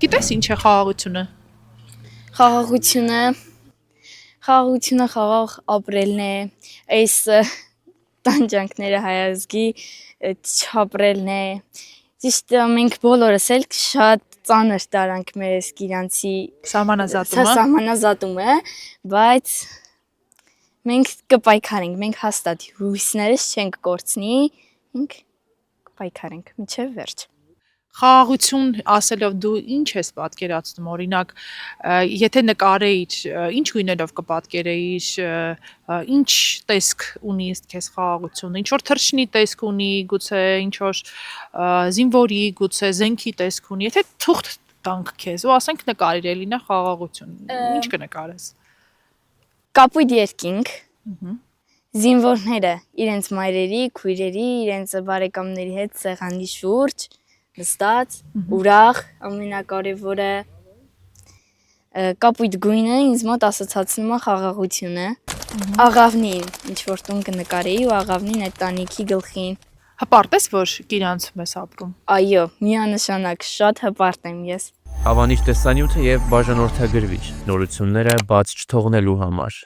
Գիտես ինչ է խաղաղությունը։ Խաղաղությունը խաղաղ ապրելն է, այս տանջանքները հայազգի չապրելն է։ Ճիշտ մենք բոլորս էլ շատ ծանր տարանք մեր այս իրանցի Սահմանազատումը, բայց մենք կպայքարենք, մենք հաստատ հույսներս չենք կորցնի, մենք կպայքարենք մինչև վերջ։ Խաղաղություն ասելով դու ինչ ես պատկերացնում, օրինակ, եթե նկարեիր, ինչ գույներով կպատկերեիր, ինչ տեսք ունի քեզ խաղաղությունը, ինչ որ թռչնի տեսք ունի, գուցե ինչ որ զինվորի, գուցե զենքի տեսք ունի, եթե թուղթ տանք քեզ ու ասենք նկարիր էլինա խաղաղություն, ինչ կնկարես։ Կապույտ երկինք, զինվորները իրենց մայրերի, քույրերի, իրենց բարեկամների հետ սեղանի շուրջ նստած, ուրախ, ամենակարևորը կապույտ գույնը ինձ մոտ ասոցացնում է խաղաղությունը, աղավնին, ինչ որ տուն կնկարեի ու աղավնին այդ տանիքի գլխին։ Հպարտ ես, որ Կիրանցում ես ապրում։ Այո, միանշանակ շատ հպարտ եմ ես։ Հավանիչ տեսանյութը եւ բաժանորդագրվիչ նորությունները բաց չթողնելու համար։